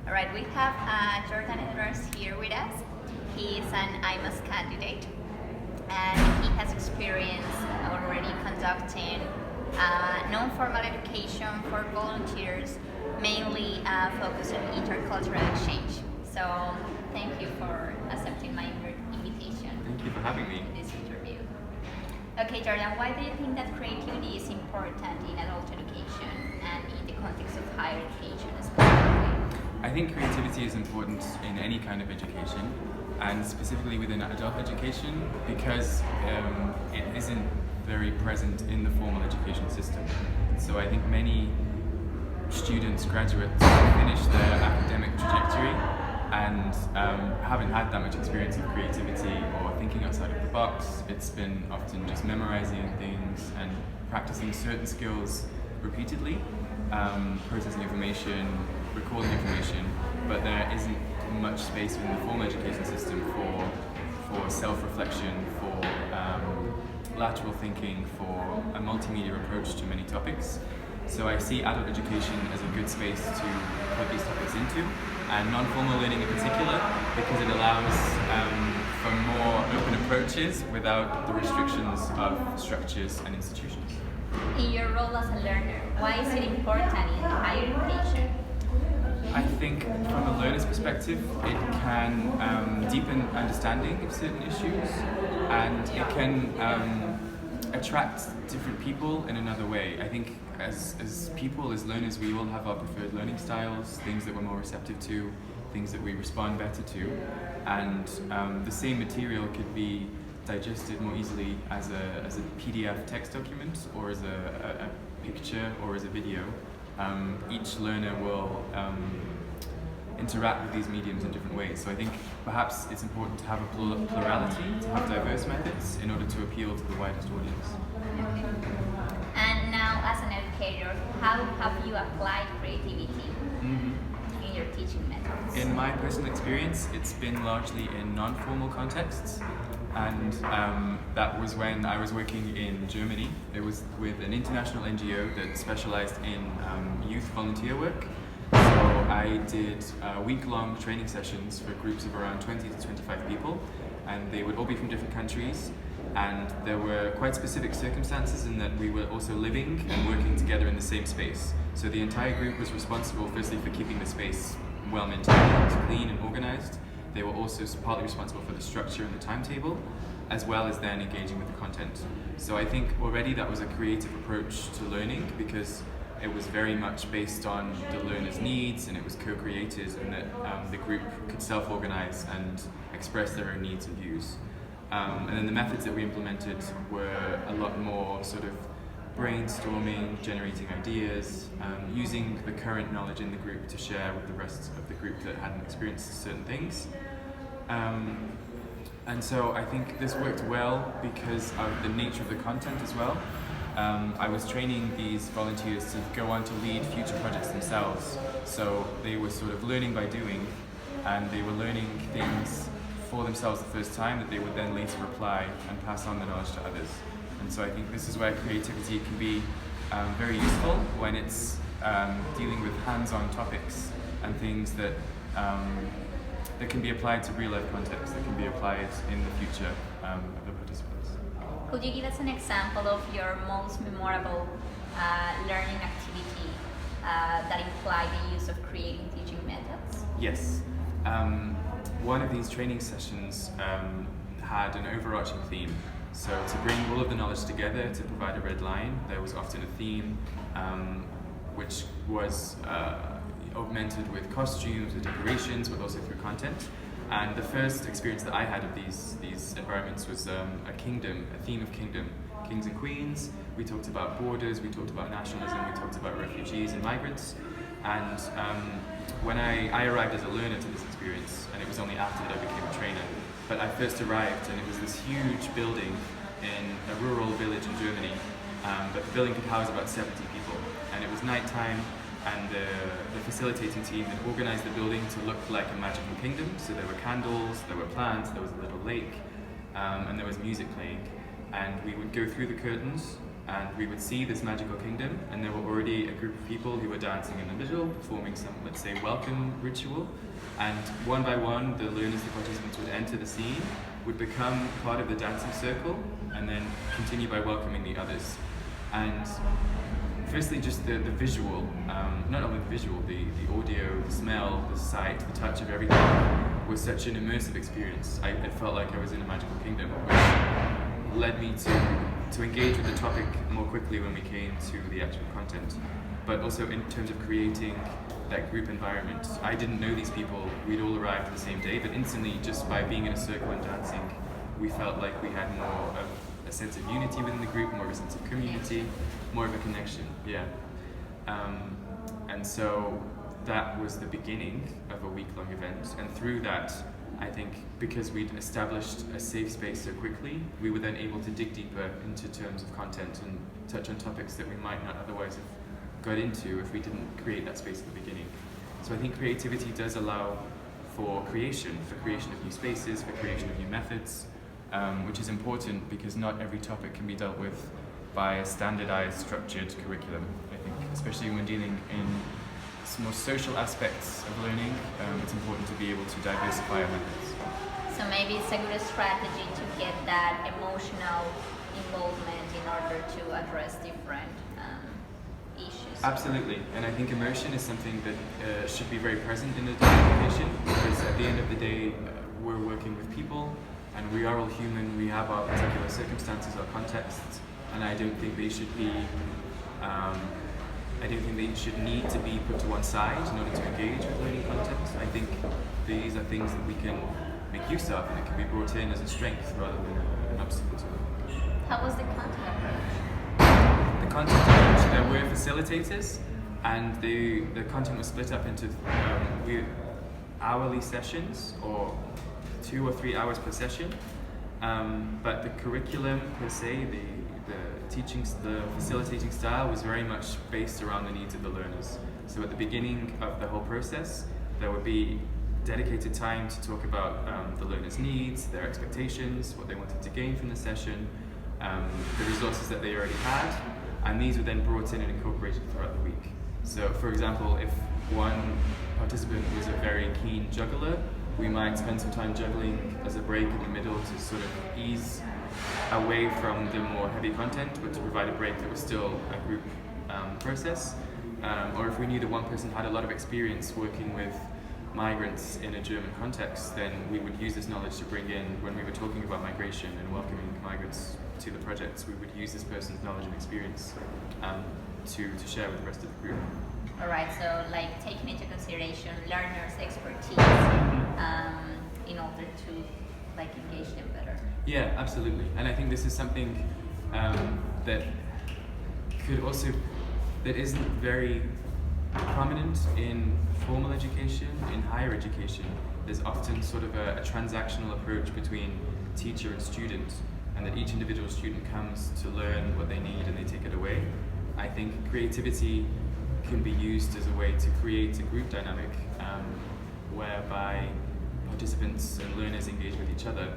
All right, we have Jordan Edwards here with us. He is an IMAS candidate and he has experience already conducting non-formal education for volunteers, mainly focused on intercultural exchange. So thank you for accepting my invitation. Thank you for having me. In this interview. Okay, Jordan, why do you think that creativity is important in adult education and in the context of higher education specifically? I think creativity is important in any kind of education, and specifically within adult education because it isn't very present in the formal education system. So I think many students, graduates, finish their academic trajectory and haven't had that much experience of creativity or thinking outside of the box. It's been often just memorizing things and practicing certain skills repeatedly, processing information, recalling information, but there isn't much space in the formal education system for self-reflection, for lateral thinking, for a multimedia approach to many topics. So I see adult education as a good space to put these topics into, and non-formal learning in particular, because it allows for more open approaches without the restrictions of structures and institutions. In your role as a learner, why is it important in higher education? I think from a learner's perspective, it can deepen understanding of certain issues, and it can attract different people in another way. I think as people, as learners, we all have our preferred learning styles, things that we're more receptive to, things that we respond better to, and the same material could be digested more easily as a PDF text document, or as a picture, or as a video. Each learner will interact with these mediums in different ways. So I think perhaps it's important to have a plurality, to have diverse methods in order to appeal to the widest audience. Okay. And now, as an educator, how have you applied creativity in your teaching methods? In my personal experience, it's been largely in non-formal contexts, and that was when I was working in Germany. It was with an international NGO that specialized in youth volunteer work. So I did week-long training sessions for groups of around 20 to 25 people, and they would all be from different countries, and there were quite specific circumstances in that we were also living and working together in the same space. So the entire group was responsible firstly for keeping the space well maintained, clean and organized. They were also partly responsible for the structure and the timetable, as well as then engaging with the content. So I think already that was a creative approach to learning, because it was very much based on the learner's needs, and it was co-created, and that the group could self-organize and express their own needs and views. And then the methods that we implemented were a lot more sort of brainstorming, generating ideas, using the current knowledge in the group to share with the rest of the group that hadn't experienced certain things. And so I think this worked well because of the nature of the content as well. I was training these volunteers to go on to lead future projects themselves. So they were sort of learning by doing, and they were learning things for themselves the first time that they would then later apply and pass on the knowledge to others. And so I think this is where creativity can be very useful, when it's dealing with hands-on topics and things that that can be applied to real-life context, that can be applied in the future of the participants. Could you give us an example of your most memorable learning activity that implied the use of creative teaching methods? Yes. One of these training sessions had an overarching theme. So to bring all of the knowledge together, to provide a red line, there was often a theme which was augmented with costumes, with decorations, but also through content. And the first experience that I had of these environments was a theme of kingdom, kings and queens. We talked about borders, we talked about nationalism, we talked about refugees and migrants. And when I arrived as a learner to this experience, and it was only after that I became a trainer, but I first arrived and it was this huge building in a rural village in Germany, but the building could house about 70 people. And it was nighttime, and the facilitating team had organized the building to look like a magical kingdom. So there were candles, there were plants, there was a little lake, and there was music playing. And we would go through the curtains and we would see this magical kingdom, and there were already a group of people who were dancing in the middle, performing some, let's say, welcome ritual, and one by one, the learners, the participants would enter the scene, would become part of the dancing circle, and then continue by welcoming the others. And firstly, just the visual, not only the visual, the audio, the smell, the sight, the touch of everything was such an immersive experience. It felt like I was in a magical kingdom, which led me to engage with the topic more quickly when we came to the actual content. But also in terms of creating that group environment. I didn't know these people, we'd all arrived the same day, but instantly, just by being in a circle and dancing, we felt like we had more of a sense of unity within the group, more of a sense of community, more of a connection, yeah. And so that was the beginning of a week-long event, and through that, I think because we'd established a safe space so quickly, we were then able to dig deeper into terms of content and touch on topics that we might not otherwise have got into if we didn't create that space at the beginning. So I think creativity does allow for creation of new spaces, for creation of new methods, which is important because not every topic can be dealt with by a standardized, structured curriculum. I think, especially when dealing in more social aspects of learning, it's important to be able to diversify our methods. So maybe it's a good strategy to get that emotional involvement in order to address different issues. Absolutely, and I think immersion is something that should be very present in adult education, because at the end of the day, we're working with people, and we are all human, we have our particular circumstances, our contexts, and I don't think they should be, I don't think they should need to be put to one side in order to engage with learning content. I think these are things that we can make use of, and it can be brought in as a strength rather than an obstacle to it. How was the content approach? The content approach, there were facilitators, and the content was split up into hourly sessions, or 2 or 3 hours per session. But the curriculum per se, the facilitating style was very much based around the needs of the learners. So at the beginning of the whole process, there would be dedicated time to talk about the learners' needs, their expectations, what they wanted to gain from the session, the resources that they already had, and these were then brought in and incorporated throughout the week. So for example, if one participant was a very keen juggler, we might spend some time juggling as a break in the middle to sort of ease away from the more heavy content, but to provide a break that was still a group process. Or if we knew that one person had a lot of experience working with migrants in a German context, then we would use this knowledge to bring in, when we were talking about migration and welcoming migrants to the projects, we would use this person's knowledge and experience to share with the rest of the group. All right, so like taking into consideration learners' expertise in order to like engage them better. Yeah, absolutely. And I think this is something that isn't very prominent in formal education. In higher education, there's often sort of a transactional approach between teacher and student, and that each individual student comes to learn what they need and they take it away. I think creativity can be used as a way to create a group dynamic whereby participants and learners engage with each other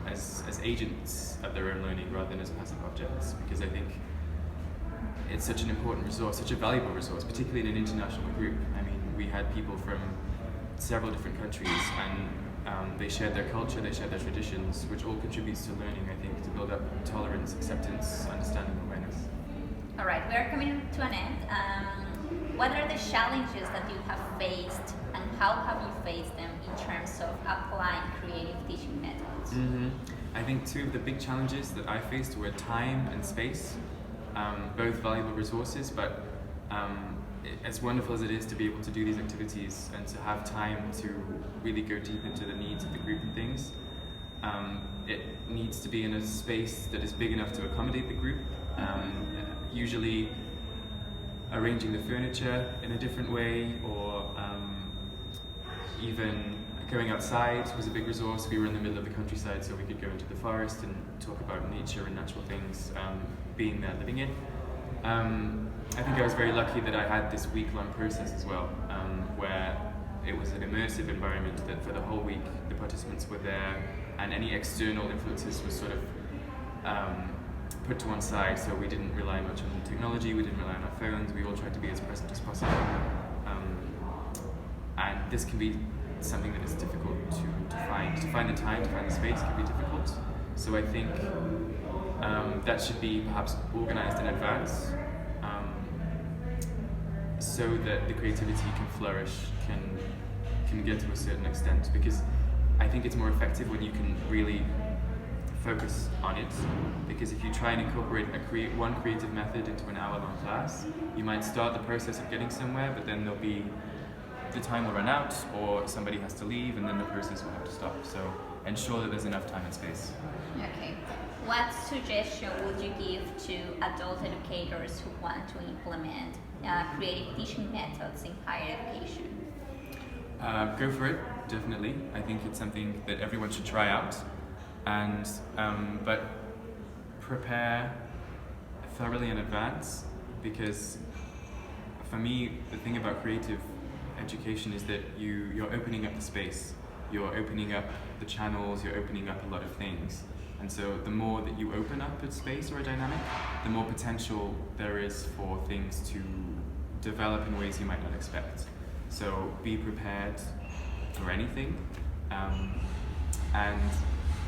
as agents of their own learning rather than as passive objects, because I think it's such an important resource, such a valuable resource, particularly in an international group. I mean, we had people from several different countries, and they shared their culture, they shared their traditions, which all contributes to learning, I think, to build up tolerance, acceptance, understanding, awareness. All right, we are coming to an end. What are the challenges that you have faced, and how have you faced them in terms of applying creative teaching methods? I think two of the big challenges that I faced were time and space, both valuable resources, but as wonderful as it is to be able to do these activities and to have time to really go deep into the needs of the group and things, it needs to be in a space that is big enough to accommodate the group. Usually arranging the furniture in a different way, or even going outside was a big resource. We were in the middle of the countryside, so we could go into the forest and talk about nature and natural things, being there, living it. I think I was very lucky that I had this week-long process as well, where it was an immersive environment that for the whole week the participants were there, and any external influences were sort of put to one side, so we didn't rely much on technology, we didn't rely on our phones, we all tried to be as present as possible. And this can be something that is difficult to find. To find the time, to find the space can be difficult. So I think that should be perhaps organized in advance, so that the creativity can flourish, can get to a certain extent. Because I think it's more effective when you can really focus on it. Because if you try and incorporate one creative method into an hour-long class, you might start the process of getting somewhere, but then the time will run out, or somebody has to leave, and then the process will have to stop. So ensure that there's enough time and space. Okay. What suggestion would you give to adult educators who want to implement creative teaching methods in higher education? Go for it, definitely. I think it's something that everyone should try out, and but prepare thoroughly in advance, because for me, the thing about creative education is that you're opening up the space, you're opening up the channels, you're opening up a lot of things. And so the more that you open up a space or a dynamic, the more potential there is for things to develop in ways you might not expect. So be prepared for anything, and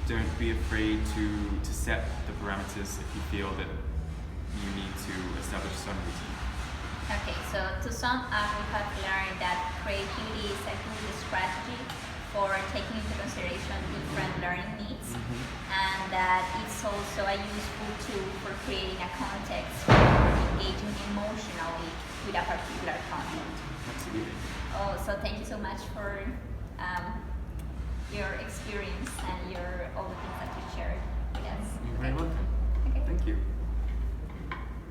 don't be afraid to set the parameters if you feel that you need to establish some routine. Okay, so to sum up, we have learned that creativity is a good strategy for taking into consideration different learning needs, and that it's also a useful tool for creating a context for engaging emotionally with a particular content. Absolutely. Oh, so thank you so much for your experience and all the things that you shared with us. You're very welcome. Okay. Thank you.